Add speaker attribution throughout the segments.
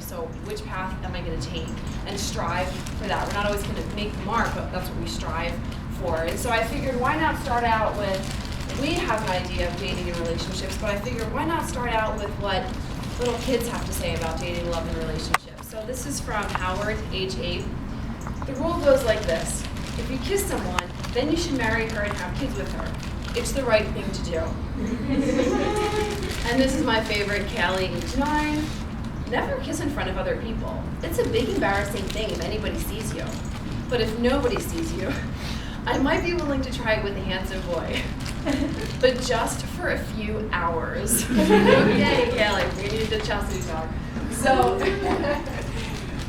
Speaker 1: So which path am I going to take and strive for that? We're not always going to make the mark, but that's what we strive for. And so I figured, why not start out with, we have an idea of dating and relationships, but I figured, why not start out with what little kids have to say about dating, love, and relationships. So this is from Howard, age 8. The rule goes like this. If you kiss someone, then you should marry her and have kids with her. It's the right thing to do. And this is my favorite, Callie, age 9. Never kiss in front of other people. It's a big embarrassing thing if anybody sees you. But if nobody sees you, I might be willing to try it with a handsome boy. But just for a few hours. Okay, Callie, we need the chastity talk. So,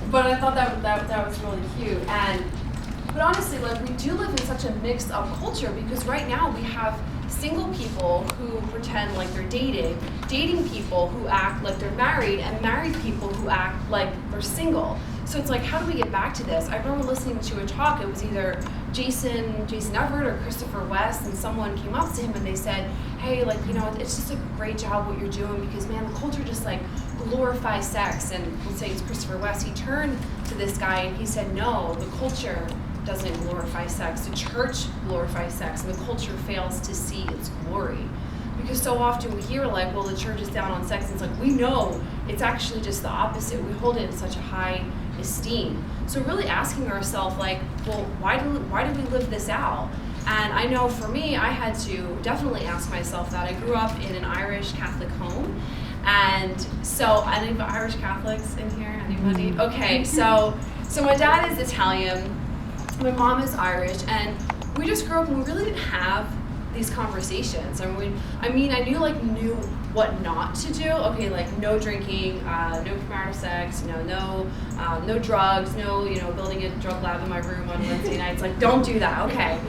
Speaker 1: but I thought that was really cute. But honestly, like, we do live in such a mixed up culture because right now we have single people who pretend like they're dating people who act like they're married, and married people who act like they're single. So it's like, how do we get back to this? I remember listening to a talk, it was either Jason Everett or Christopher West, and someone came up to him and they said, hey, like, you know, it's just a great job what you're doing because, man, the culture just like glorifies sex. And let's say it's Christopher West, he turned to this guy and he said, no, the culture doesn't glorify sex. The church glorifies sex, and the culture fails to see its glory. Because so often we hear like, well, the church is down on sex, and it's like, we know it's actually just the opposite. We hold it in such a high esteem. So really asking ourselves, like, well, why do we live this out? And I know for me, I had to definitely ask myself that. I grew up in an Irish Catholic home, and so any Irish Catholics in here? Anybody? Okay, so my dad is Italian. My mom is Irish, and we just grew up and we really didn't have these conversations. I knew what not to do. Okay, like no drinking, no premarital sex, no drugs, no, building a drug lab in my room on Wednesday nights. Like, don't do that. Okay.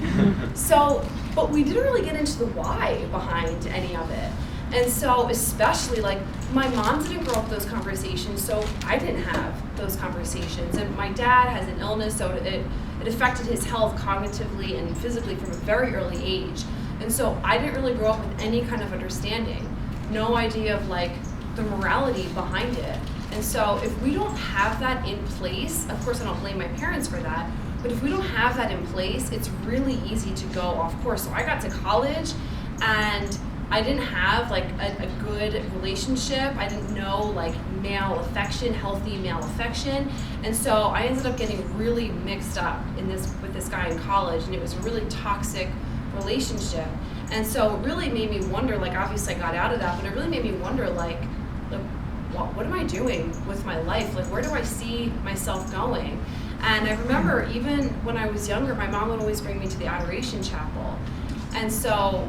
Speaker 1: So, but we didn't really get into the why behind any of it. And so, especially like my mom didn't grow up with those conversations, so I didn't have those conversations. And my dad has an illness, so it affected his health cognitively and physically from a very early age. And so I didn't really grow up with any kind of understanding, no idea of like the morality behind it. And so if we don't have that in place, of course I don't blame my parents for that, but if we don't have that in place, it's really easy to go off course. So I got to college and I didn't have like a good relationship. I didn't know like male affection, healthy male affection. And so I ended up getting really mixed up with this guy in college, and it was a really toxic relationship. And so it really made me wonder, like, obviously I got out of that, but it really made me wonder, like what am I doing with my life? Like, where do I see myself going? And I remember even when I was younger, my mom would always bring me to the Adoration Chapel. And so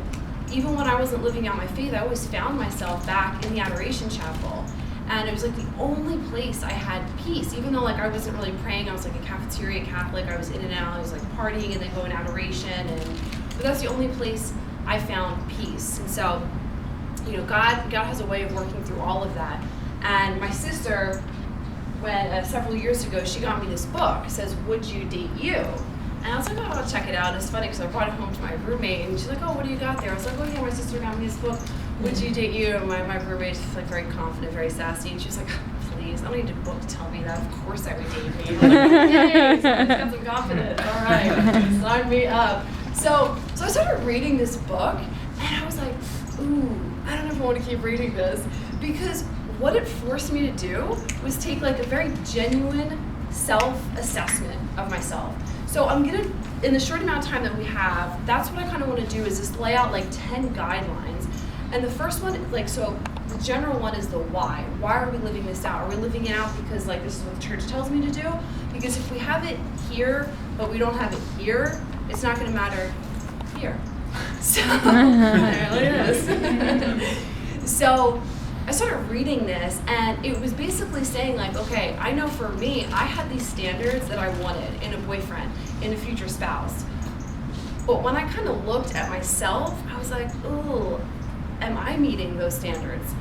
Speaker 1: even when I wasn't living out my faith, I always found myself back in the Adoration Chapel. And it was like the only place I had peace, even though like I wasn't really praying. I was like a cafeteria Catholic. I was in and out. I was like partying and then going to adoration. But that's the only place I found peace. And so, God has a way of working through all of that. And my sister, when several years ago, she got me this book. It says, Would You Date You? And I was like, oh, I'll check it out. It's funny because I brought it home to my roommate, and she's like, oh, what do you got there? I was like, oh, yeah, my sister got me this book, Would You Date You? And my roommate's like very confident, very sassy, and she was like, please, I don't need a book to tell me that. Of course I would date me. I'm like, yay, someone's got some confidence. All right, sign me up. So I started reading this book, and I was like, ooh, I don't ever want to keep reading this, because what it forced me to do was take like a very genuine self-assessment of myself. So I'm gonna, in the short amount of time that we have, that's what I kind of want to do, is just lay out like 10 guidelines. And the first one, like, so the general one is the why. Why are we living this out? Are we living it out because like this is what the church tells me to do? Because if we have it here, but we don't have it here, it's not gonna matter here. So, look at this. So I started reading this, and it was basically saying like, okay, I know for me, I had these standards that I wanted in a boyfriend, in a future spouse. But when I kind of looked at myself, I was like, oh, am I meeting those standards?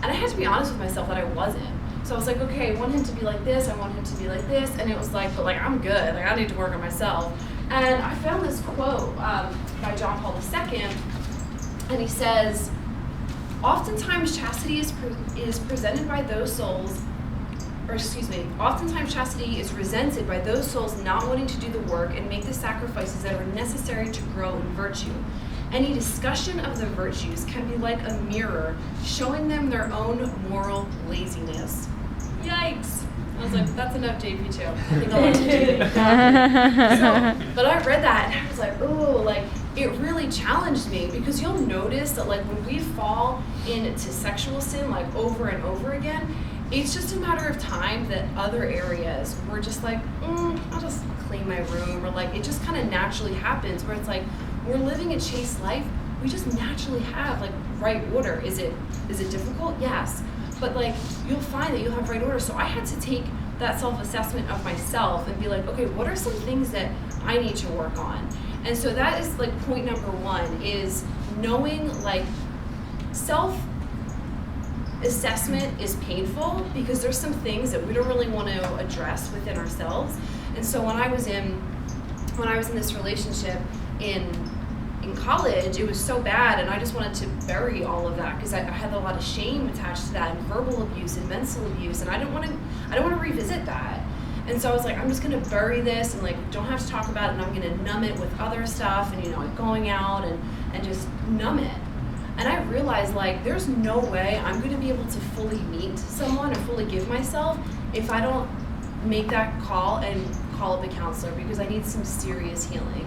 Speaker 1: And I had to be honest with myself that I wasn't. So I was like, okay, I want him to be like this, I want him to be like this, and it was like, but like, I'm good, like I need to work on myself. And I found this quote by John Paul II, and he says, oftentimes chastity is presented by those souls oftentimes chastity is resented by those souls not wanting to do the work and make the sacrifices that are necessary to grow in virtue. Any discussion of the virtues can be like a mirror, showing them their own moral laziness. Yikes! I was like, that's enough JP2. I think I'll watch JP. But I read that and I was like, ooh, like, it really challenged me, because you'll notice that like when we fall into sexual sin like over and over again, it's just a matter of time that other areas we're just like, I'll just clean my room, or like it just kind of naturally happens where it's like we're living a chaste life, we just naturally have like right order. Is it difficult? Yes. But like you'll find that you'll have right order. So I had to take that self-assessment of myself and be like, okay, what are some things that I need to work on? And so that is like point number one, is knowing like self-assessment is painful because there's some things that we don't really want to address within ourselves. And so when I was in this relationship in college, it was so bad, and I just wanted to bury all of that because I had a lot of shame attached to that, and verbal abuse and mental abuse, and I don't want to revisit that. And so I was like, I'm just gonna bury this and like don't have to talk about it, and I'm gonna numb it with other stuff, and like going out and just numb it. And I realized like there's no way I'm gonna be able to fully meet someone or fully give myself if I don't make that call and call up a counselor, because I need some serious healing.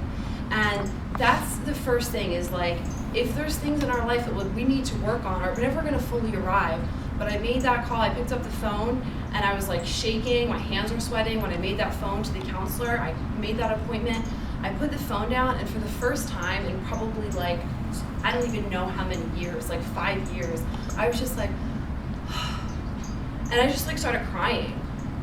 Speaker 1: And that's the first thing, is like, if there's things in our life that we need to work on, or we're never gonna fully arrive, but I made that call, I picked up the phone, and I was like shaking, my hands were sweating when I made that phone to the counselor. I made that appointment, I put the phone down, and for the first time in probably like, I don't even know how many years, like 5 years, I was just like, and I just like started crying,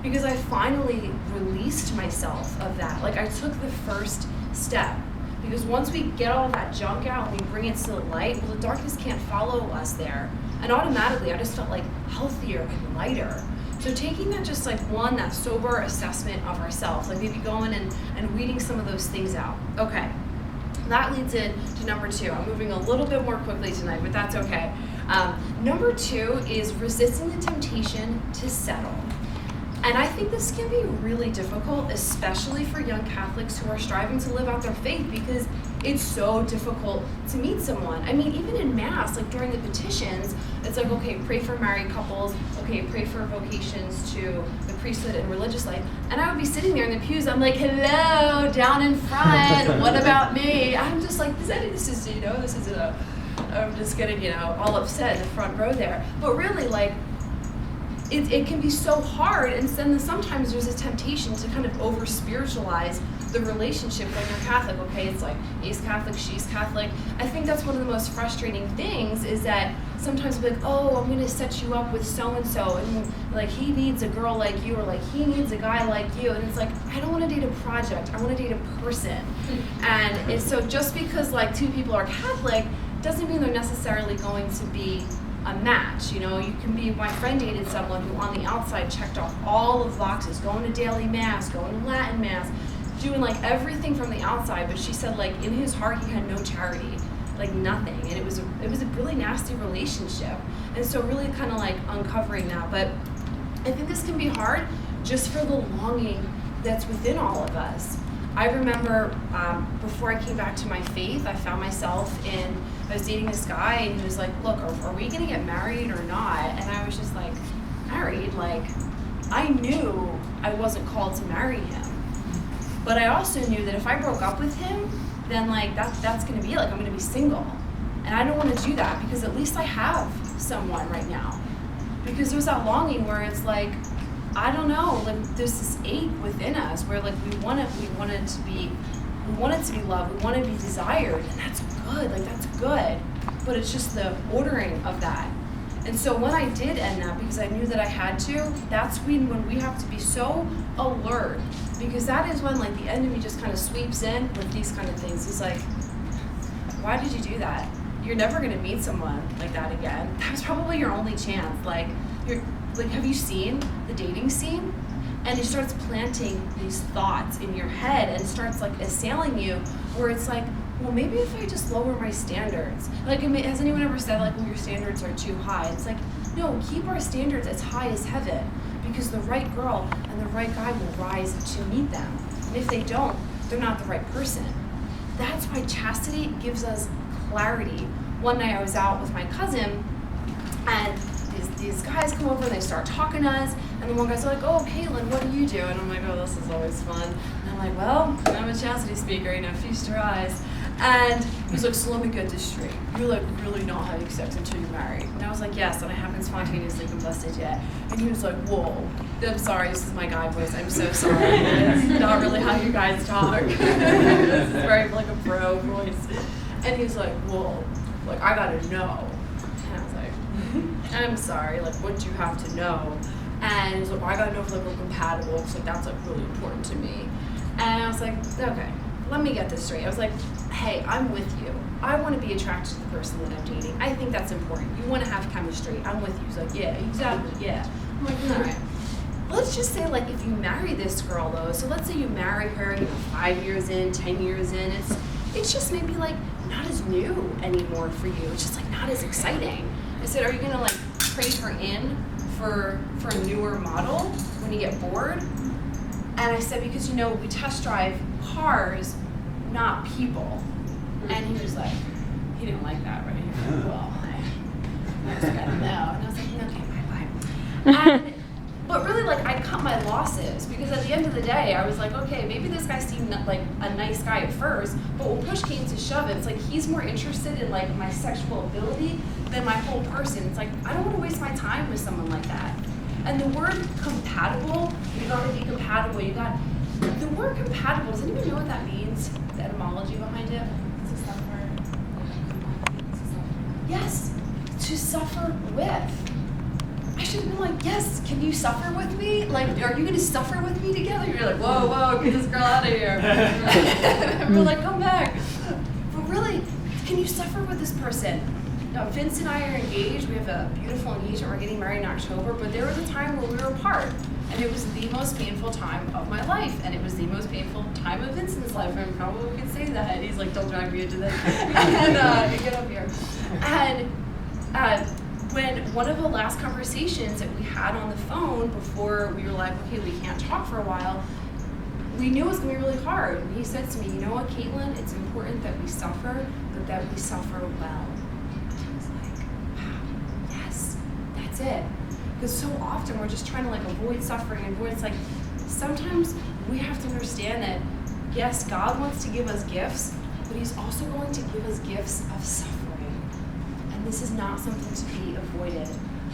Speaker 1: because I finally released myself of that. Like I took the first step. Because once we get all that junk out and we bring it to the light, well, the darkness can't follow us there. And automatically, I just felt like healthier and lighter. So taking that just like that sober assessment of ourselves, like maybe going and weeding some of those things out. Okay, that leads in to number 2. I'm moving a little bit more quickly tonight, but that's okay. Number 2 is resisting the temptation to settle. And I think this can be really difficult, especially for young Catholics who are striving to live out their faith, because it's so difficult to meet someone. I mean, even in Mass, like during the petitions, it's like, okay, pray for married couples, okay, pray for vocations to the priesthood and religious life. And I would be sitting there in the pews, I'm like, hello, down in front, what about me? I'm just like, I'm just getting, all upset in the front row there. But really, like, it can be so hard, and then sometimes there's a temptation to kind of over-spiritualize the relationship when you're Catholic. Okay, it's like, he's Catholic, she's Catholic. I think that's one of the most frustrating things, is that sometimes we're like, oh, I'm going to set you up with so-and-so, and like, he needs a girl like you, or like, he needs a guy like you, and it's like, I don't want to date a project, I want to date a person. And so just because like 2 people are Catholic doesn't mean they're necessarily going to be a match. You can be, my friend dated someone who on the outside checked off all of the boxes, going to daily Mass, going to Latin Mass, doing like everything from the outside, but she said like in his heart he had no charity, like nothing, and it was a really nasty relationship. And so really kind of like uncovering that. But I think this can be hard just for the longing that's within all of us. I remember before I came back to my faith, I found myself I was dating this guy, and he was like, look, are we gonna get married or not? And I was just like, married? Like, I knew I wasn't called to marry him. But I also knew that if I broke up with him, then like that's gonna be like, I'm gonna be single. And I don't wanna do that, because at least I have someone right now. Because there's that longing where it's like, I don't know, like there's this ache within us where like we want it to be loved, we want to be desired, and that's good, like that's good. But it's just the ordering of that. And so when I did end that, because I knew that I had to, that's when we have to be so alert, because that is when like the enemy just kind of sweeps in with these kind of things. He's like, why did you do that? You're never gonna meet someone like that again. That was probably your only chance. Like, have you seen the dating scene? And it starts planting these thoughts in your head, and starts like assailing you, where it's like, well, maybe if I just lower my standards. Like, has anyone ever said like, well, your standards are too high? It's like, no, keep our standards as high as heaven, because the right girl and the right guy will rise to meet them. And if they don't, they're not the right person. That's why chastity gives us clarity. One night I was out with my cousin, and these guys come over and they start talking to us, and the one guy's like, oh, Katelyn, what do you do? And I'm like, oh, this is always fun. And I'm like, well, I'm a chastity speaker, feast your eyes. And he's like, so let me get this straight. You're like really not having sex until you're married. And I was like, yes, and I haven't spontaneously combusted yet. And he was like, whoa, I'm sorry, this is my guy voice. I'm so sorry. It's not really how you guys talk. This is very like a bro voice. And he's like, whoa, like I gotta know. And I was like, I'm sorry, like what do you have to know? And he's like, well, I gotta know if like we're compatible, because like that's like really important to me. And I was like, okay, let me get this straight. I was like, hey, I'm with you. I want to be attracted to the person that I'm dating. I think that's important. You want to have chemistry. I'm with you. He's like, yeah, exactly, yeah. I'm like, all right. Let's just say, like, if you marry this girl, though, so let's say you marry her, 5 years in, 10 years in, it's just maybe, like, not as new anymore for you. It's just, like, not as exciting. I said, are you going to, like, trade her in for a newer model when you get bored? And I said, because, we test drive cars, not people. And he was like, he didn't like that, right? He was like, well, I just gotta know. And I was like, okay, bye. But really, like, I cut my losses, because at the end of the day, I was like, okay, maybe this guy seemed like a nice guy at first, but when push came to shove, it's like he's more interested in like my sexual ability than my whole person. It's like, I don't want to waste my time with someone like that. And the word compatible, you gotta be compatible. The word compatible, does anyone know what that means? The etymology behind it? Yes, to suffer with. I should have been like, yes, can you suffer with me? Like, are you going to suffer with me together? You're like, whoa, get this girl out of here. And we're like, come back. But really, can you suffer with this person? Now, Vince and I are engaged. We have a beautiful engagement. We're getting married in October. But there was a time where we were apart. And it was the most painful time of my life. And it was the most painful time of Vincent's life. And probably could say that. He's like, don't drag me into this. And you get up here. And when one of the last conversations that we had on the phone before we were like, okay, we can't talk for a while, we knew it was going to be really hard. And he said to me, you know what, Katelyn, it's important that we suffer, but that we suffer well. I was like, wow, yes, that's it. Because so often we're just trying to like avoid suffering and avoid, it's like, sometimes we have to understand that, yes, God wants to give us gifts, but he's also going to give us gifts of suffering. And this is not something to be avoided,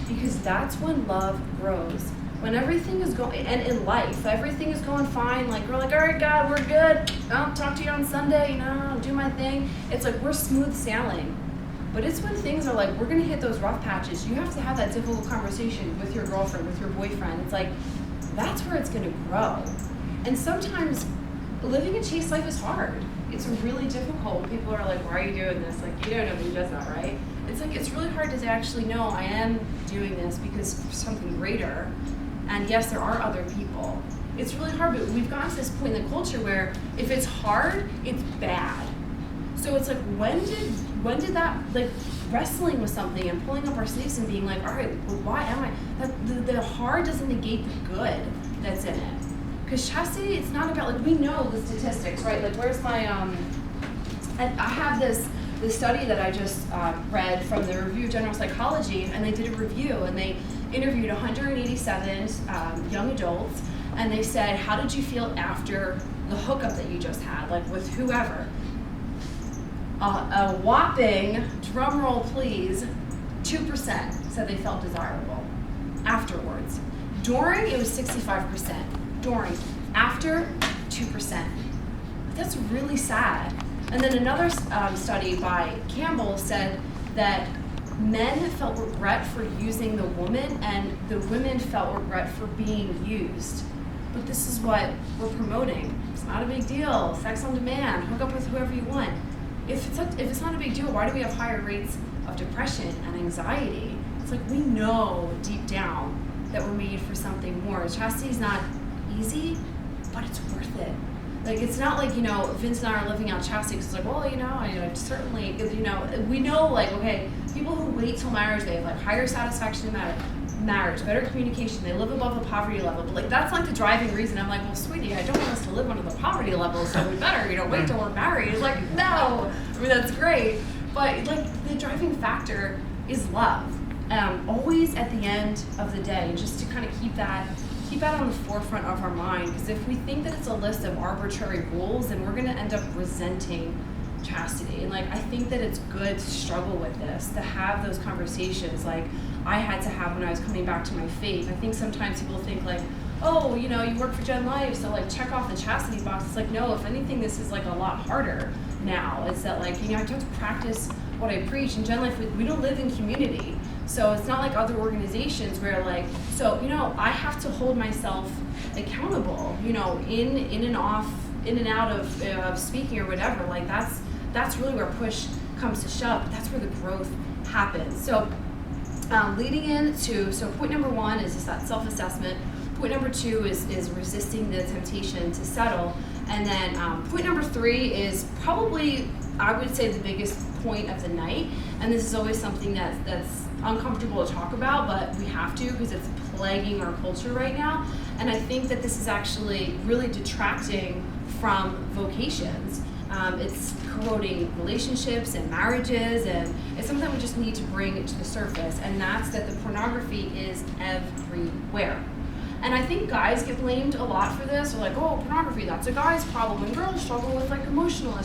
Speaker 1: because that's when love grows. When everything is going, and in life, everything is going fine, like we're like, all right, God, we're good. I'll talk to you on Sunday, I'll do my thing. It's like we're smooth sailing. But it's when things are like, we're gonna hit those rough patches. You have to have that difficult conversation with your girlfriend, with your boyfriend. It's like, that's where it's gonna grow. And sometimes living a chaste life is hard. It's really difficult. People are like, why are you doing this? Like, you don't know who does that, right? It's like, it's really hard to say, actually, no, I am doing this because of something greater. And yes, there are other people. It's really hard, but we've gotten to this point in the culture where if it's hard, it's bad. So it's like, when did that, like, wrestling with something and pulling up our sleeves and being like, all right, well, why am I? The hard doesn't negate the good that's in it. Because chastity, it's not about, like, we know the statistics, right? Like, where's my, and I have this study that I just read from the Review of General Psychology, and they did a review, and they interviewed 187 young adults, and they said, how did you feel after the hookup that you just had, like with whoever? A whopping, drum roll please, 2% said they felt desirable afterwards. During, it was 65%. During, after, 2%. That's really sad. And then another study by Campbell said that men felt regret for using the woman, and the women felt regret for being used. But this is what we're promoting. It's not a big deal. Sex on demand. Hook up with whoever you want. If it's not a big deal, why do we have higher rates of depression and anxiety? It's like, we know deep down that we're made for something more. Chastity is not easy, but it's worth it. Like, it's not like, Vince and I are living out chastity because it's like, well, I certainly, we know, like, okay, people who wait till marriage, they have, like, higher satisfaction in marriage. marriage, better communication, they live above the poverty level. But like that's like the driving reason. I'm like, well, sweetie, I don't want us to live under the poverty level, so we better, wait till we're married. It's like, no. I mean, that's great. But like the driving factor is love. Always at the end of the day, just to kind of keep that on the forefront of our mind. Because if we think that it's a list of arbitrary rules, then we're going to end up resenting chastity. And like I think that it's good to struggle with this, to have those conversations like I had to have when I was coming back to my faith. I think sometimes people think like, oh, you work for Gen Life, so like check off the chastity box. It's like, no, if anything, this is like a lot harder now. It's that like, I have to practice what I preach. In Gen Life, we don't live in community. So it's not like other organizations where like, so, I have to hold myself accountable, in and out of speaking or whatever. Like that's really where push comes to shove. That's where the growth happens. So leading into, point number 1 is just that self-assessment. Point number 2 is resisting the temptation to settle. And then point number 3 is probably, I would say, the biggest point of the night. And this is always something that's uncomfortable to talk about, but we have to because it's plaguing our culture right now. And I think that this is actually really detracting from vocations. It's corroding relationships and marriages, and it's something we just need to bring to the surface, and that's that the pornography is everywhere. And I think guys get blamed a lot for this. They're like, oh, pornography, that's a guy's problem, and girls struggle with like emotional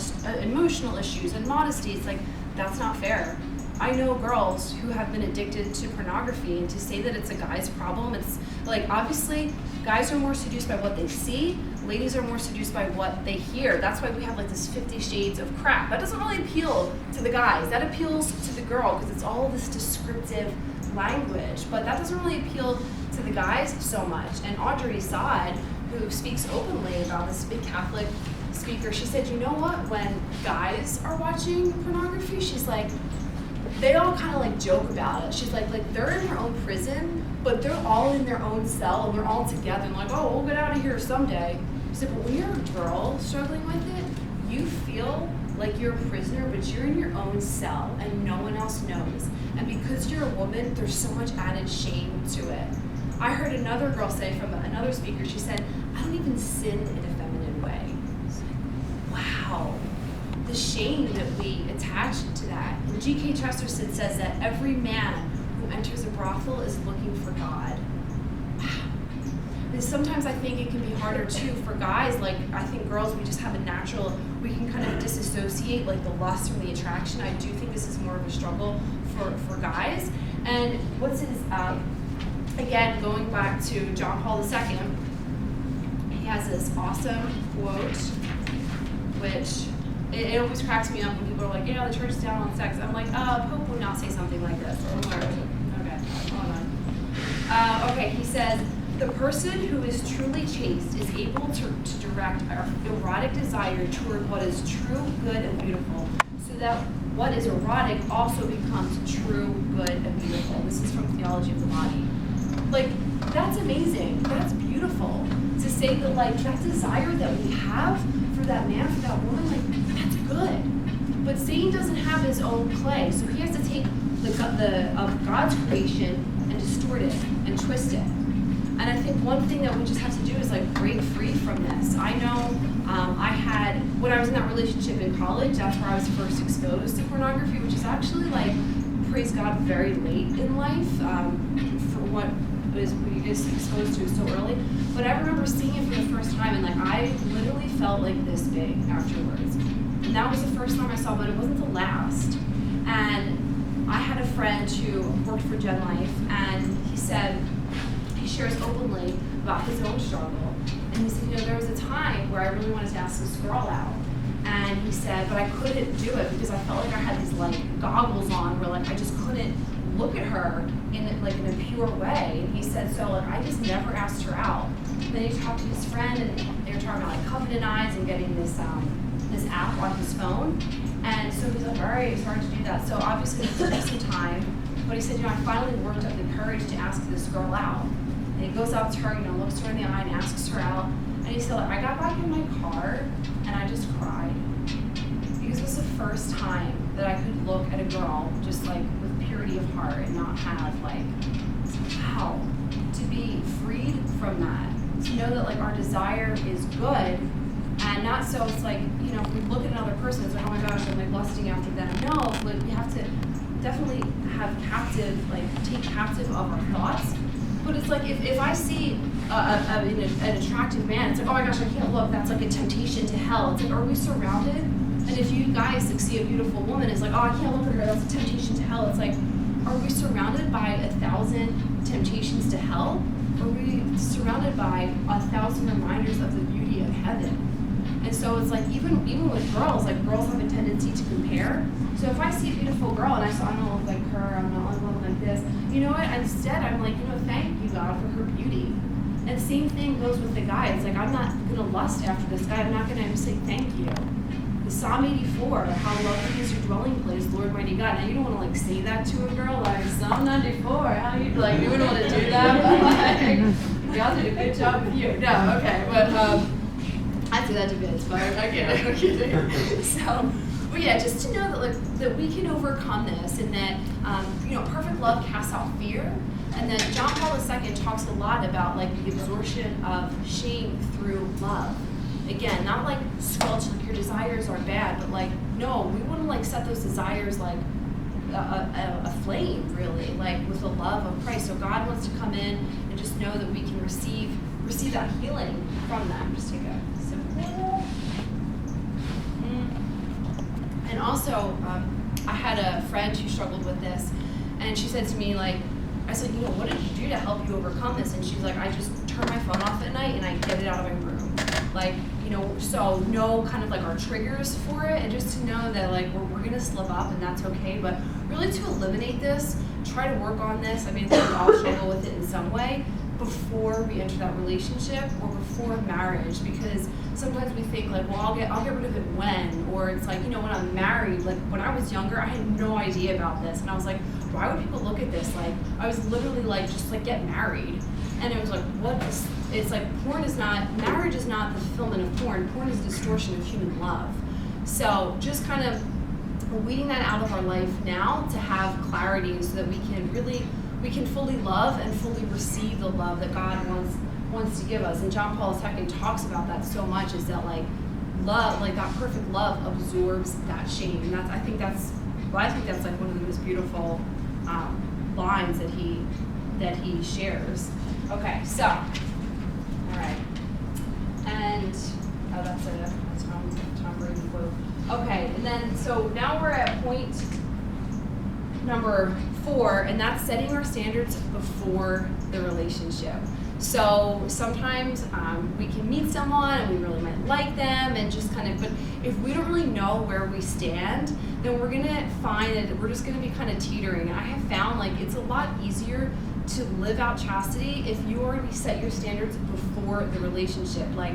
Speaker 1: issues and modesty. It's like, that's not fair. I know girls who have been addicted to pornography, and to say that it's a guy's problem, it's like, obviously, guys are more seduced by what they see, ladies are more seduced by what they hear. That's why we have like this 50 shades of crap. That doesn't really appeal to the guys. That appeals to the girl because it's all this descriptive language, but that doesn't really appeal to the guys so much. And Audrey Saad, who speaks openly about this, big Catholic speaker, she said, you know what, when guys are watching pornography, she's like, they all kind of like joke about it. She's like they're in their own prison, but they're all in their own cell and they're all together and like, oh, we'll get out of here someday. She said, but when you're a girl struggling with it, you feel like you're a prisoner, but you're in your own cell and no one else knows. And because you're a woman, there's so much added shame to it. I heard another girl say from another speaker, she said, I don't even sin in a feminine way. It's like, wow. The shame that we attach to that. And G.K. Chesterton says that every man who enters a brothel is looking for God. Wow. And sometimes I think it can be harder too for guys. Like, I think girls, we just have a natural, we can kind of disassociate like the lust from the attraction. I do think this is more of a struggle for guys. And what's his, again, going back to John Paul II, he has this awesome quote, which it always cracks me up when people are like, the church is down on sex. I'm like, Pope would not say something like this. Okay, hold on. Okay, he says, the person who is truly chaste is able to direct our erotic desire toward what is true, good, and beautiful, so that what is erotic also becomes true, good, and beautiful. This is from Theology of the Body. Like, that's amazing. That's beautiful. To say that, like, that desire that we have for that man, for that woman, like, that's good. But Satan doesn't have his own clay, so he has to take the of God's creation and distort it and twist it. And I think one thing that we just have to do is like break free from this. I know I had, when I was in that relationship in college, that's where I was first exposed to pornography, which is actually like, praise God, very late in life for what we get exposed to so early. But I remember seeing it for the first time, and like I literally felt like this big afterwards. And that was the first time I saw it, but it wasn't the last. And I had a friend who worked for Gen Life, and he said, he shares openly about his own struggle. And he said, there was a time where I really wanted to ask this girl out. And he said, but I couldn't do it because I felt like I had these like goggles on where like I just couldn't look at her in like in a pure way. And he said, so like I just never asked her out. And then he talked to his friend, and they were talking about like covenant eyes and getting this this app on his phone. And so he's like, all right, it's hard to do that. So obviously it took some time. But he said, I finally worked up the courage to ask this girl out. And he goes up to her, looks her in the eye and asks her out. And he said, I got back in my car and I just cried. Because it was the first time that I could look at a girl just like with purity of heart and not have like,
Speaker 2: wow, to be freed from that, to know that like our desire is good, and not so it's like, you know, if we look at another person, it's like, oh my gosh, I'm like lusting after them. No, but we have to definitely have captive, like take captive of our thoughts. But it's like if I see an attractive man, it's like, oh my gosh, I can't look, that's like a temptation to hell. It's like, are we surrounded? And if you guys like see a beautiful woman, it's like, oh, I can't look at her, that's a temptation to hell. It's like, are we surrounded by 1,000 temptations to hell? Or are we surrounded by 1,000 reminders of the beauty of heaven? And so it's like, even with girls, like girls have a tendency to compare. So if I see a beautiful girl and I don't look like her, I'm not looking like this, you know what? Instead, I'm like, you know, thank you, God, for her beauty. And same thing goes with the guy. It's like, I'm not going to lust after this guy. I'm not going to say thank you. Psalm 84, how lovely is your dwelling place, Lord mighty God. Now you don't want to like say that to a girl, like Psalm 94, how you like, you wouldn't want to do that, but like, y'all did a good job with you. No, okay, but I do that to kids, but I'm kidding. So, but yeah, just to know that like that we can overcome this, and that you know, perfect love casts out fear, and that John Paul II talks a lot about like the absorption of shame through love. Again, not like squelch, like your desires are bad, but like, no, we want to like set those desires like a flame, really, like with the love of Christ. So God wants to come in and just know that we can receive that healing from them. Just take a sip of water. And also, I had a friend who struggled with this, and she said to me, like, I said, you know, what did you do to help you overcome this? And she's like, I just turn my phone off at night and I get it out of my room. Like, you know, so know kind of like our triggers for it, and just to know that like we're gonna slip up and that's okay, but really to eliminate this, try to work on this. I mean, I think we all struggle with it in some way before we enter that relationship or before marriage, because sometimes we think like, well, I'll get rid of it when, or it's like, you know, when I'm married, like when I was younger, I had no idea about this, and I was like, why would people look at this? Like, I was literally like, just like get married. And it was like, what is, it's like marriage is not the fulfillment of porn. Porn is a distortion of human love. So just kind of weeding that out of our life now to have clarity so that we can fully love and fully receive the love that God wants to give us. And John Paul II talks about that so much, is that like love, like that perfect love absorbs that shame. And I think that's like one of the most beautiful lines that he shares. Okay, so, all right, and that's a Tom Brady quote. Okay, and then so now we're at point number 4, and that's setting our standards before the relationship. So sometimes we can meet someone and we really might like them, and just kind of, but if we don't really know where we stand, then we're gonna find that we're just gonna be kind of teetering. And I have found like it's a lot easier to live out chastity if you already set your standards before the relationship. Like,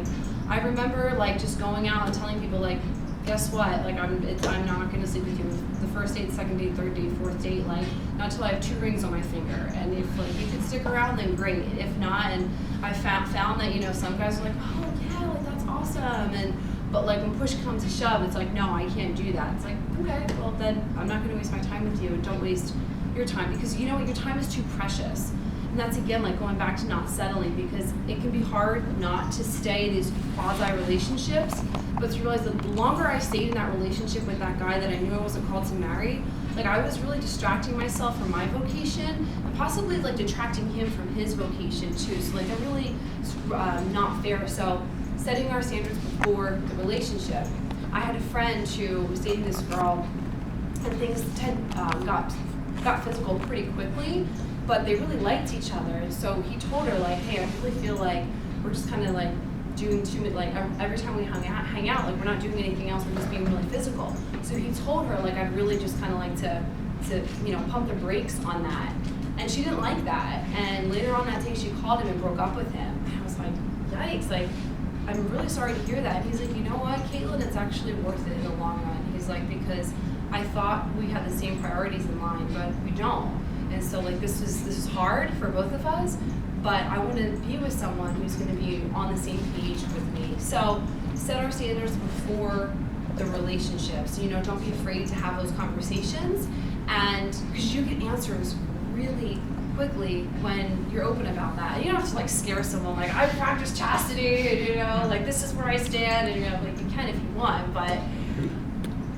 Speaker 2: I remember like just going out and telling people like, guess what? Like I'm not gonna sleep with you the first date, second date, third date, fourth date, like not until I have 2 rings on my finger. And if like you could stick around, then great. If not, and I found that, you know, some guys are like, oh yeah, like that's awesome, but like when push comes to shove, it's like, no, I can't do that. It's like, okay, well then I'm not gonna waste my time with you, and don't waste your time, because you know what, your time is too precious. And that's again like going back to not settling, because it can be hard not to stay in these quasi relationships, but to realize that the longer I stayed in that relationship with that guy that I knew I wasn't called to marry, like I was really distracting myself from my vocation and possibly like detracting him from his vocation too. So like that really not fair. So setting our standards before the relationship. I had a friend who was dating this girl, and things got physical pretty quickly, but they really liked each other. And so he told her like, hey, I really feel like we're just kind of like doing too much, like every time we hang out, like we're not doing anything else, we're just being really physical. So he told her like, I'd really just kind of like to you know, pump the brakes on that. And she didn't like that. And later on that day she called him and broke up with him. And I was like, yikes, like I'm really sorry to hear that. And he's like, you know what, Katelyn, it's actually worth it in the long run. He's like, because I thought we had the same priorities in line, but we don't. And so like this is hard for both of us, but I want to be with someone who's going to be on the same page with me. So set our standards before the relationship. So, you know, don't be afraid to have those conversations, and because you get answers really quickly when you're open about that. And you don't have to like scare someone like, I practice chastity, and you know, like this is where I stand, and you know, like you can if you want, but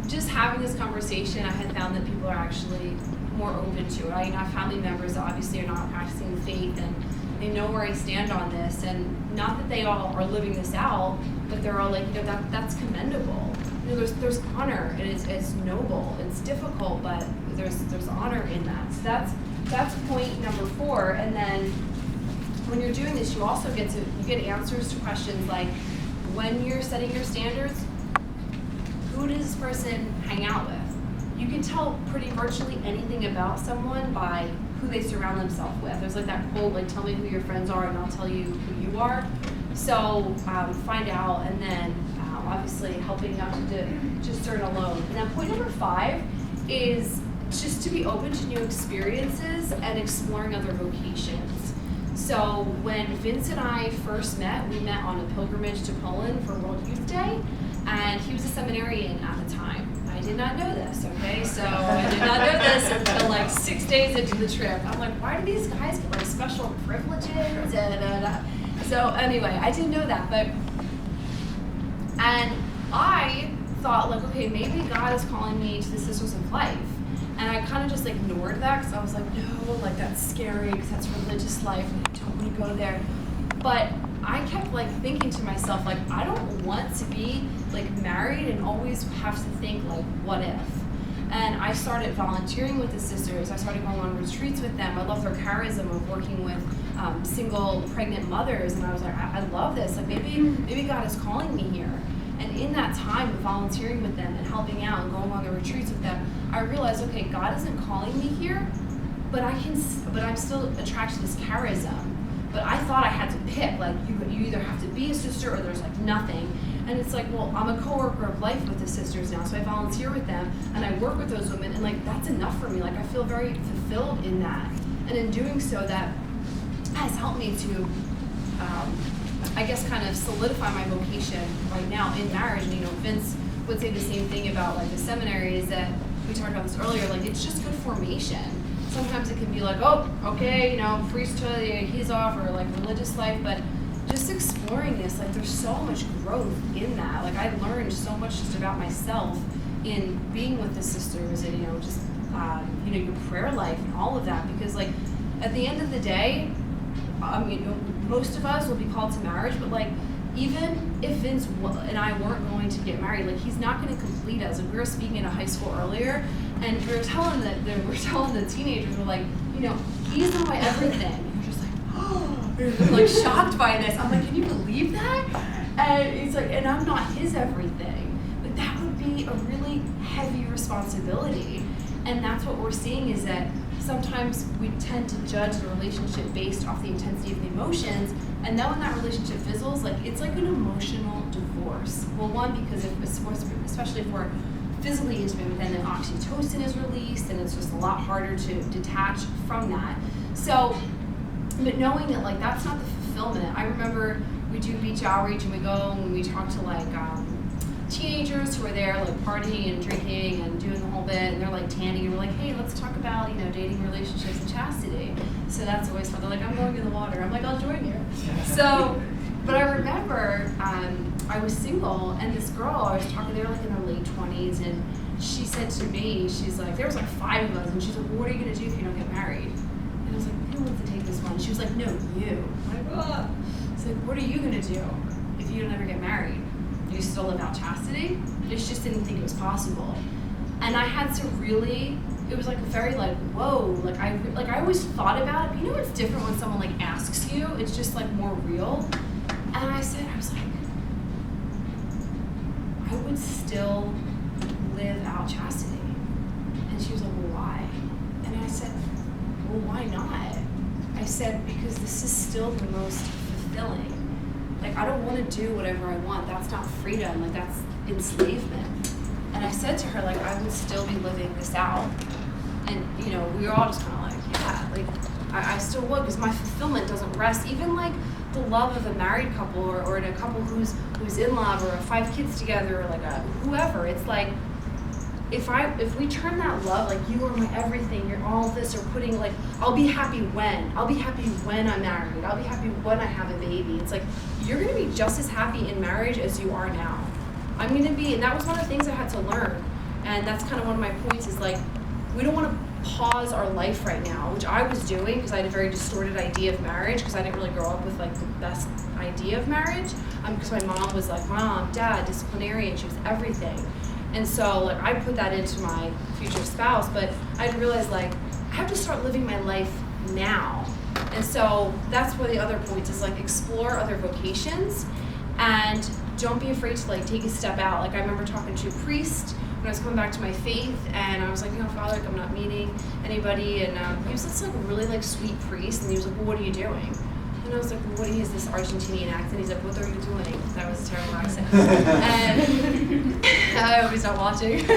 Speaker 2: just having this conversation, I had found that people are actually more open to it. I have family members that obviously are not practicing the faith, and they know where I stand on this, and not that they all are living this out, but they're all like, you know, that's commendable. You know, there's honor, and it's noble. It's difficult, but there's honor in that. So that's point number 4. And then when you're doing this, you also get answers to questions like, when you're setting your standards, who does this person hang out with? You can tell pretty virtually anything about someone by who they surround themselves with. There's like that quote, like, tell me who your friends are and I'll tell you who you are. So find out, and then obviously helping out to discern alone. And then point number 5 is just to be open to new experiences and exploring other vocations. So when Vince and I first met, we met on a pilgrimage to Poland for World Youth Day, and he was a seminarian at the time. I did not know this, okay? So I did not know this until like 6 days into the trip. I'm like, why do these guys get like special privileges? So anyway, I didn't know that, and I thought like, okay, maybe God is calling me to the Sisters of Life. And I kind of just ignored that because I was like, no, like that's scary because that's religious life and I don't want to go there. But I kept like thinking to myself, like, I don't want to be like married and always have to think like, what if? And I started volunteering with the sisters. I started going on retreats with them. I love their charism of working with single pregnant mothers. And I was like, I love this. Like maybe God is calling me here. And in that time of volunteering with them and helping out and going on the retreats with them, I realized, okay, God isn't calling me here, but I'm still attracted to this charism. But I thought I had to pick, like you either have to be a sister or there's like nothing. And it's like, well, I'm a coworker of life with the sisters now, so I volunteer with them and I work with those women, and like that's enough for me. Like I feel very fulfilled in that. And in doing so, that has helped me to I guess kind of solidify my vocation right now in marriage. And you know, Vince would say the same thing about like the seminary, is that we talked about this earlier, like it's just good formation. Sometimes it can be like, oh, okay, you know, priesthood, yeah, he's off, or like religious life, but just exploring this, like there's so much growth in that. Like I learned so much just about myself in being with the sisters, and you know, just you know, your prayer life and all of that, because like at the end of the day, I mean, most of us will be called to marriage, but like even if Vince and I weren't going to get married, like he's not going to complete us. Like we were speaking in a high school earlier, and we were telling the teenagers, we're like, you know, he's not my everything. And we're just like, oh, we're like shocked by this. I'm like, can you believe that? And he's like, and I'm not his everything. But that would be a really heavy responsibility. And that's what we're seeing, is that sometimes we tend to judge the relationship based off the intensity of the emotions, and then when that relationship fizzles, like it's like an emotional divorce. Well, one, because especially if we're physically intimate, but then the oxytocin is released, and it's just a lot harder to detach from that. So, but knowing that like that's not the fulfillment. I remember we do beach outreach, and we go and we talk to like teenagers who are there like partying and drinking and doing the whole bit, and they're like tanning, and we're like, hey, let's talk about, you know, dating, relationships, and chastity. So that's always fun. They're like, I'm going in the water. I'm like, I'll join you. So, but I remember I was single, and this girl I was talking, they were like in her late 20s, and she said to me, she's like, there was like 5 of us, and she's like, well, what are you gonna do if you don't get married? And I was like, who wants to take this one? She was like, no, you. I'm like, oh. It's like, what are you gonna do if you don't ever get married? You still live out chastity? I just didn't think it was possible. And I had to really, it was like a very like, whoa, like I always thought about it, but you know what's different when someone like asks you? It's just like more real. And I was like, I would still live out chastity. And she was like, well, why? And I said, well, why not? I said, because this is still the most fulfilling. Like, I don't want to do whatever I want. That's not freedom. Like, that's enslavement. And I said to her, like, I would still be living this out. And, you know, we were all just kind of like, yeah, like, I still would, because my fulfillment doesn't rest. Even, like, the love of a married couple, or in a couple who's in love, or 5 kids together, or, like, whoever. It's like, if we turn that love, like you are my everything, you're all this, or putting like, I'll be happy when I'm married, I'll be happy when I have a baby. It's like, you're gonna be just as happy in marriage as you are now. I'm gonna be, and that was one of the things I had to learn. And that's kind of one of my points is like, we don't wanna pause our life right now, which I was doing because I had a very distorted idea of marriage because I didn't really grow up with like the best idea of marriage. Because my mom was like, mom, dad, disciplinarian, she was everything. And so like I put that into my future spouse, but I realized like I have to start living my life now. And so that's one of the other points is like explore other vocations and don't be afraid to like take a step out. Like I remember talking to a priest when I was coming back to my faith, and I was like, Father, like, I'm not meeting anybody, and he was this like really like sweet priest, and he was like, well, what are you doing? And I was like, well, what is this Argentinian accent? He's like, what are you doing? That was a terrible accent. And I hope he's not watching.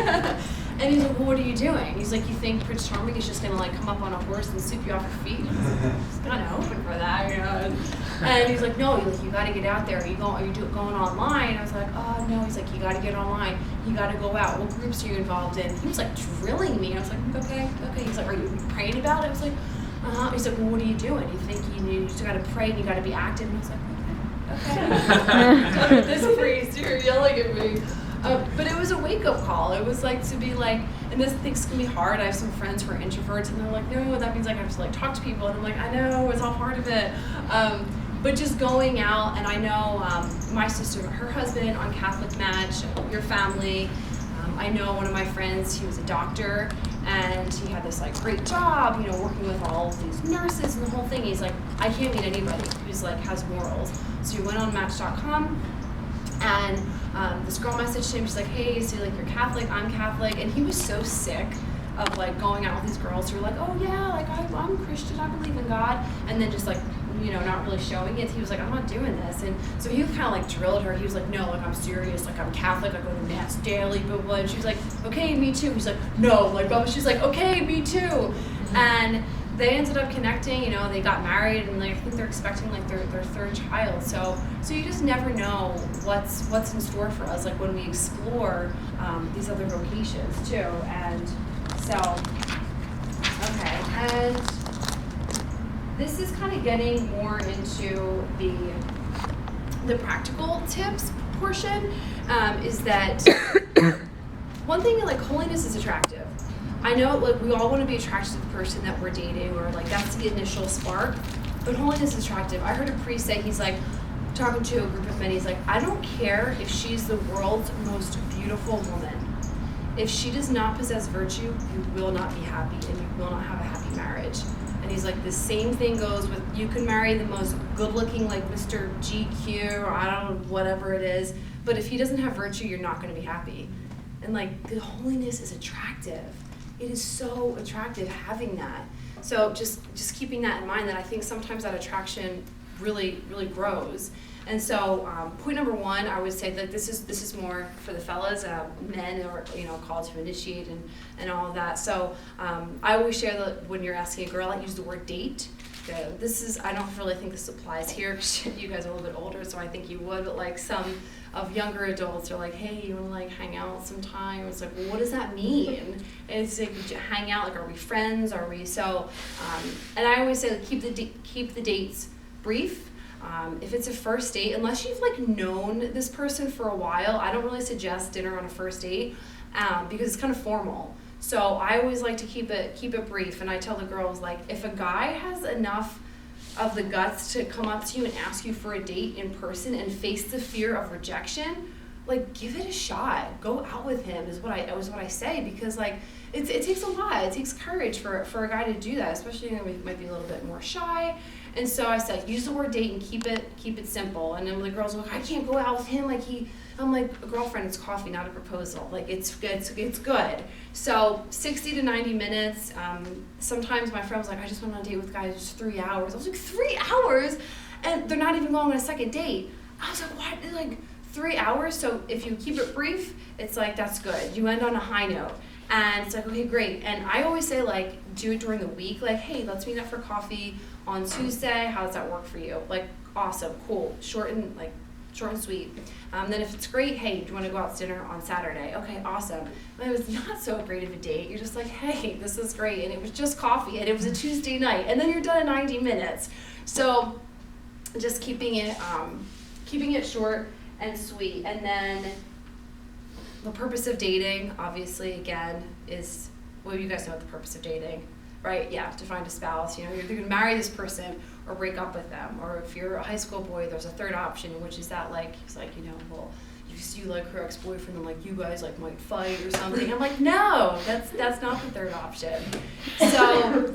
Speaker 2: And he's like, well, what are you doing? He's like, you think Prince Charming is just gonna like come up on a horse and sweep you off your feet? I was kind of hoping for that, you know. And he's like, no, you got to get out there. Are you going online? I was like, oh no. He's like, you got to get online. You got to go out. What groups are you involved in? He was like drilling me. I was like, okay. He's like, are you praying about it? I was like, He's like, well, what are you doing? You think you just got to pray and you got to be active? And I was like, okay. This priest, you're yelling at me. But it was a wake-up call. It was like to be like, and this thing's gonna be hard. I have some friends who are introverts, and they're like, no, that means like I have to like talk to people. And I'm like, I know, it's all part of it. But just going out, and I know my sister, her husband on Catholic Match, your family. I know one of my friends, he was a doctor, and he had this like great job, you know, working with all of these nurses and the whole thing. He's like, I can't meet anybody who's like has morals. So he went on Match.com, and this girl messaged him. She's like, hey, so like you're Catholic, I'm Catholic, and he was so sick of like going out with these girls who were like, oh yeah, like I'm Christian, I believe in God, and then just like, you know, not really showing it. He was like, I'm not doing this. And so he kind of like drilled her. He was like, no, like I'm serious, like I'm Catholic, I go to Mass daily, blah, blah. And she was like, okay, me too. He's like, no, like, blah. She's like, okay, me too. And they ended up connecting, you know, they got married, and like I think they're expecting like their third child. So you just never know what's in store for us, like when we explore these other vocations too. And so, okay, and this is kind of getting more into the practical tips portion, is that one thing, like holiness is attractive. I know like we all want to be attracted to the person that we're dating, or like that's the initial spark, but holiness is attractive. I heard a priest say, he's like talking to a group of men, he's like, I don't care if she's the world's most beautiful woman. If she does not possess virtue, you will not be happy, and you will not have a happy marriage. And he's like, the same thing goes with, you can marry the most good-looking, like Mr. GQ, or I don't know, whatever it is, but if he doesn't have virtue, you're not going to be happy. And like, the holiness is attractive. It is so attractive having that. So just keeping that in mind, that I think sometimes that attraction really, really grows. And so point number one, I would say that this is more for the fellas. Men are, you know, called to initiate and all of that. So I always share that when you're asking a girl, I use the word date. I don't really think this applies here because you guys are a little bit older, so I think you would, but like some of younger adults are like, hey, you want to like hang out sometime? It's like, well, what does that mean? And it's like, hang out, like, are we friends? Are we so? And I always say, like, keep the dates brief. If it's a first date, unless you've like known this person for a while, I don't really suggest dinner on a first date because it's kind of formal. So I always like to keep it brief, and I tell the girls, like, if a guy has enough of the guts to come up to you and ask you for a date in person and face the fear of rejection, like, give it a shot. Go out with him is what I say, because like it takes a lot. It takes courage for a guy to do that, especially when we might be a little bit more shy. And so I said, use the word date and keep it simple. And then the girls are like, I can't go out with him. Like I'm like, a girlfriend, it's coffee, not a proposal. Like it's good. So 60 to 90 minutes. Sometimes my friend was like, I just went on a date with guys just 3 hours. I was like, 3 hours? And they're not even going on a second date. I was like, what? Like 3 hours? So if you keep it brief, it's like, that's good. You end on a high note. And it's like, okay, great. And I always say, like, do it during the week. Like, hey, let's meet up for coffee on Tuesday. How does that work for you? Like, awesome, cool, short and short and sweet. Then if it's great, hey, do you want to go out to dinner on Saturday? Okay, awesome. When it was not so great of a date, you're just like, hey, this is great, and it was just coffee, and it was a Tuesday night, and then you're done in 90 minutes. So just keeping it short and sweet. And then the purpose of dating, obviously, again, is, well, you guys know what the purpose of dating, right? Yeah, to find a spouse. You're either going to marry this person or break up with them. Or if you're a high school boy, there's a third option, which is that, like, he's like, well, you like her ex-boyfriend, and like you guys like might fight or something. I'm like, no, that's not the third option. So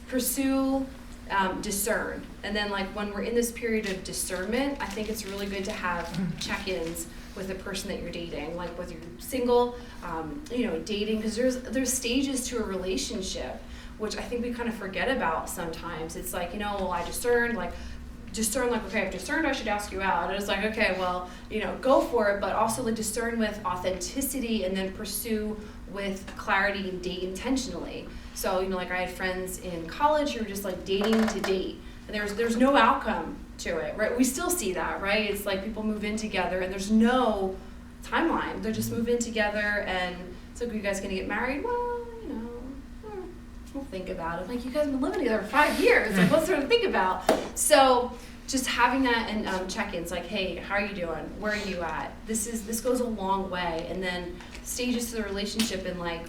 Speaker 2: pursue, discern, and then like when we're in this period of discernment, I think it's really good to have check-ins with the person that you're dating, like whether you're single, dating, because there's stages to a relationship, which I think we kind of forget about sometimes. It's like, well, I discerned, like, okay, I've discerned I should ask you out. And it's like, okay, well, go for it, but also like discern with authenticity and then pursue with clarity and date intentionally. So, like I had friends in college who were just like dating to date, and there's no outcome to it, right? We still see that, right? It's like people move in together and there's no timeline. They just move in together, and it's like, are you guys gonna get married? Well, we'll think about it. Like, you guys have been living together for 5 years. Like, what's there to think about? So just having that and check-ins, like, hey, how are you doing? Where are you at? This goes a long way. And then stages to the relationship, and like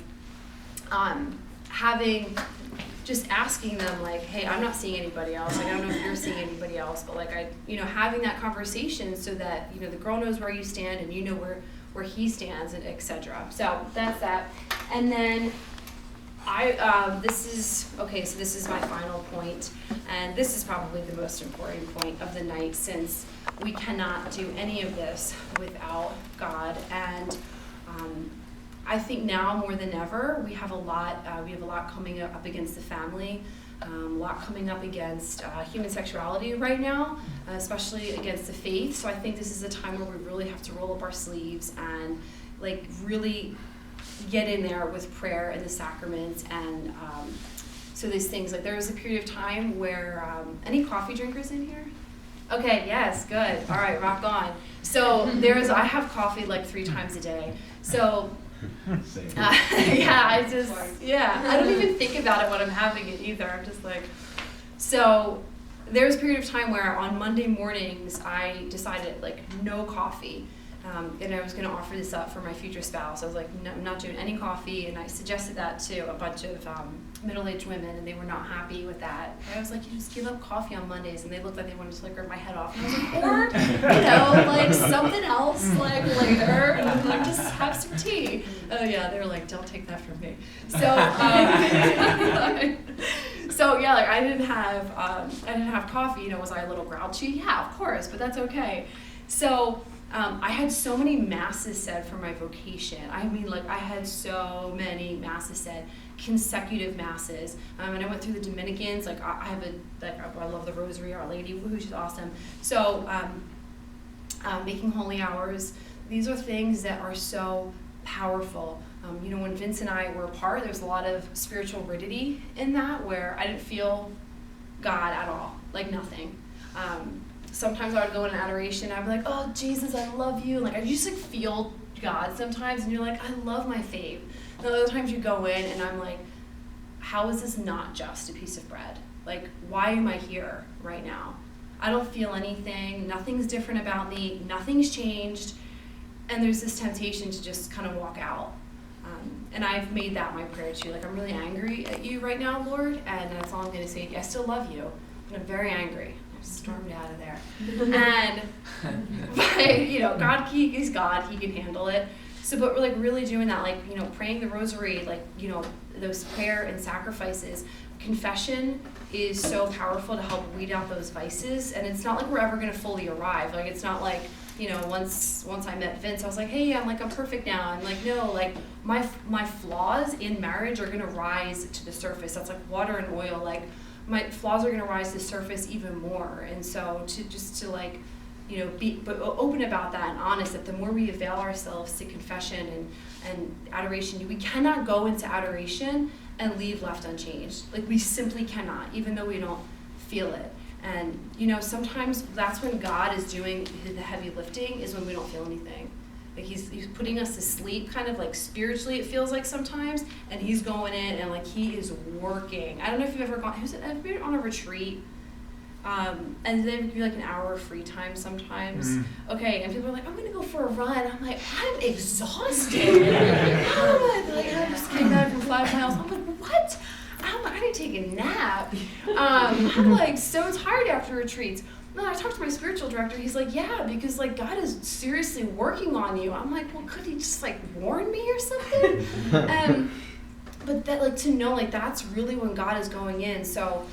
Speaker 2: just asking them, like, hey, I'm not seeing anybody else. Like, I don't know if you're seeing anybody else, but like having that conversation so that the girl knows where you stand and you know where he stands, and etc. So that's that. And then this is my final point, and this is probably the most important point of the night, since we cannot do any of this without God. And I think now more than ever, we have a lot coming up against the family, a lot coming up against human sexuality right now, especially against the faith. So I think this is a time where we really have to roll up our sleeves and like really get in there with prayer and the sacraments. And so these things, like there was a period of time where, any coffee drinkers in here? Okay, yes, good. All right, rock on. So I have coffee like 3 times a day. So I don't even think about it when I'm having it either. I'm just like, so there was a period of time where on Monday mornings I decided like no coffee. And I was going to offer this up for my future spouse. I was like, no, I'm not doing any coffee, and I suggested that to a bunch of middle-aged women, and they were not happy with that. And I was like, you just give up coffee on Mondays, and they looked like they wanted to like rip my head off. And I was like, or like something else like later, and like just have some tea. Oh yeah, they were like, don't take that from me. So so yeah, like I didn't have coffee. Was I a little grouchy? Yeah, of course, but that's okay. So. I had so many masses said for my vocation. I mean, like, I had so many masses said, consecutive masses. And I went through the Dominicans. Like, I love the Rosary, Our Lady, woohoo, she's awesome. So, making holy hours. These are things that are so powerful. When Vince and I were apart, there's a lot of spiritual aridity in that, where I didn't feel God at all, like nothing. Sometimes I would go in adoration, I'd be like, oh, Jesus, I love you. Like, I just like feel God sometimes, and you're like, I love my faith. And other times you go in, and I'm like, how is this not just a piece of bread? Like, why am I here right now? I don't feel anything. Nothing's different about me. Nothing's changed. And there's this temptation to just kind of walk out. And I've made that my prayer too. Like, I'm really angry at you right now, Lord, and that's all I'm going to say. I still love you, but I'm very angry. Stormed out of there. And but, God, he's God, he can handle it. So, but we're like really doing that, like, praying the rosary, like, those prayer and sacrifices. Confession is so powerful to help weed out those vices. And it's not like we're ever going to fully arrive. Like, it's not like, once I met Vince, I was like, hey, I'm perfect now. I'm like, no, like my flaws in marriage are going to rise to the surface. That's like water and oil. Like, my flaws are going to rise to the surface even more. And so be open about that and honest, that the more we avail ourselves to confession and adoration, we cannot go into adoration and leave left unchanged. Like, we simply cannot, even though we don't feel it. And, sometimes that's when God is doing the heavy lifting, is when we don't feel anything. Like he's putting us to sleep, kind of like spiritually, it feels like sometimes, and he's going in and like he is working. I don't know if you've ever have you been on a retreat? And they give you like an hour of free time sometimes. Okay, and people are like, I'm gonna go for a run. I'm like, I'm exhausted. I'm just getting back from 5 miles. I'm like, what? I need to take a nap. I'm like so tired after retreats. No, I talked to my spiritual director. He's like, yeah, because like God is seriously working on you. I'm like, well, could he just like warn me or something? But that like to know like that's really when God is going in. So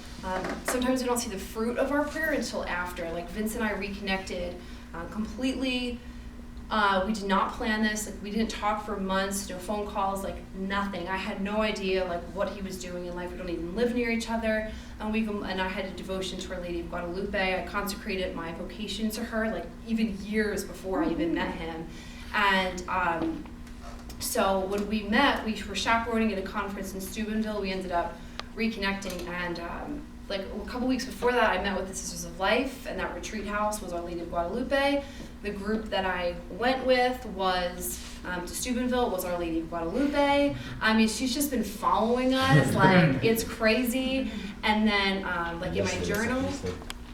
Speaker 2: sometimes we don't see the fruit of our prayer until after. Like Vince and I reconnected completely. We did not plan this. Like we didn't talk for months. No phone calls. Like nothing. I had no idea like what he was doing in life. We don't even live near each other. And I had a devotion to Our Lady of Guadalupe. I consecrated my vocation to her like even years before I even met him. And so when we met, we were chaperoning at a conference in Steubenville. We ended up reconnecting, and like a couple weeks before that, I met with the Sisters of Life, and that retreat house was Our Lady of Guadalupe. The group that I went with was to Steubenville, was Our Lady of Guadalupe. I mean, she's just been following us, like, it's crazy. And then, like, in my journal,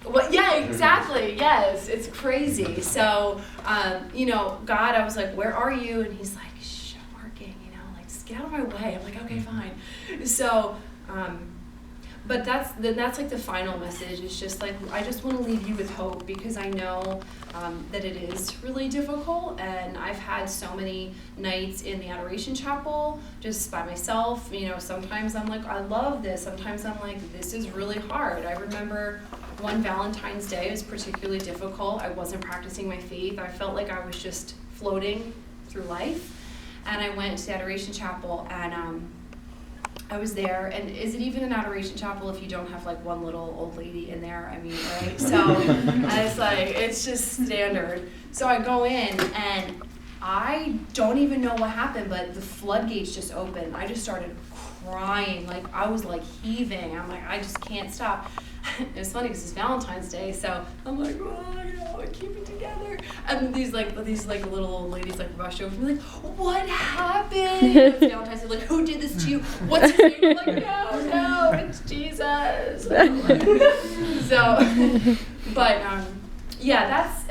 Speaker 2: well, yeah, exactly, yes, it's crazy. So, God, I was like, where are you? And he's like, shh, I'm working, like, just get out of my way. I'm like, okay, fine. So, but that's like the final message. It's just like, I just want to leave you with hope, because I know that it is really difficult, and I've had so many nights in the Adoration Chapel just by myself. Sometimes I'm like, I love this. Sometimes I'm like, this is really hard. I remember one Valentine's Day was particularly difficult. I wasn't practicing my faith. I felt like I was just floating through life, and I went to the Adoration Chapel, and I was there, and is it even an Adoration Chapel if you don't have like one little old lady in there? I mean, right? So I was like, it's just standard. So I go in, and I don't even know what happened, but the floodgates just opened. I just started crying, like I was like heaving. I'm like, I just can't stop. It was funny because it's Valentine's Day, so I'm like, I keep it together. And these little old ladies like rush over me like, what happened? It's Valentine's Day, like, who did this to you? What's his name? I'm like, no, it's Jesus. That's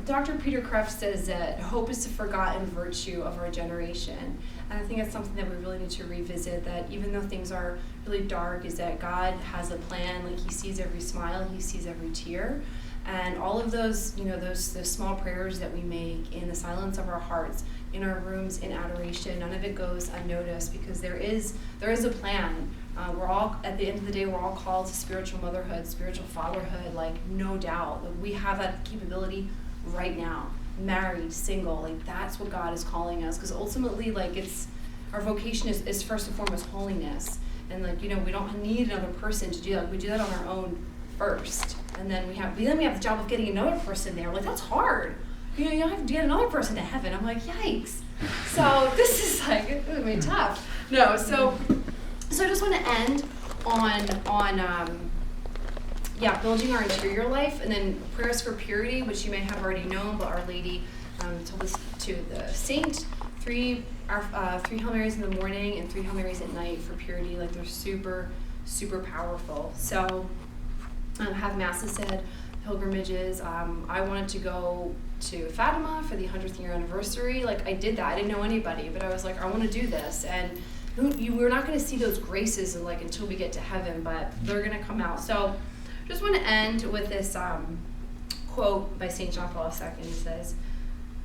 Speaker 2: Dr. Peter Kreeft says that hope is the forgotten virtue of our generation. And I think that's something that we really need to revisit, that even though things are really dark, is that God has a plan. Like he sees every smile, he sees every tear. And all of those, those small prayers that we make in the silence of our hearts, in our rooms, in adoration, none of it goes unnoticed, because there is a plan. We're all, at the end of the day, we're all called to spiritual motherhood, spiritual fatherhood, like no doubt. Like, we have that capability right now. Married, single, like that's what God is calling us, because ultimately, like, it's our vocation is first and foremost holiness, and like we don't need another person to do that. We do that on our own first, and then we have the job of getting another person there. Like, that's hard. You have to get another person to heaven. I'm like, yikes. So this is like, it's gonna be tough. No, so I just want to end on building our interior life, and then prayers for purity, which you may have already known, but Our Lady told us to the saint, 3 Hail Marys in the morning and 3 Hail Marys at night for purity. Like, they're super, super powerful. So have masses said, pilgrimages. I wanted to go to Fatima for the 100th year anniversary. Like, I did that. I didn't know anybody, but I was like, I want to do this. And we're not going to see those graces until we get to heaven, but they're going to come out. So just want to end with this quote by St. John Paul II. It says,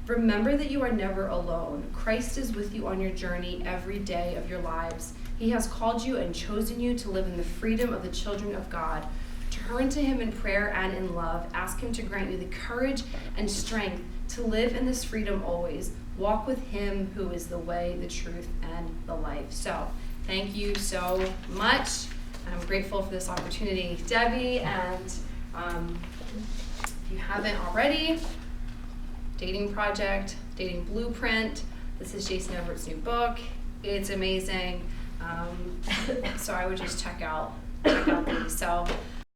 Speaker 2: "Remember that you are never alone. Christ is with you on your journey every day of your lives. He has called you and chosen you to live in the freedom of the children of God. Turn to him in prayer and in love. Ask him to grant you the courage and strength to live in this freedom always. Walk with him who is the way, the truth, and the life." So thank you so much. I'm grateful for this opportunity, Debbie, and if you haven't already, Dating Project, Dating Blueprint. This is Jason Everett's new book. It's amazing. So I would just check out these. So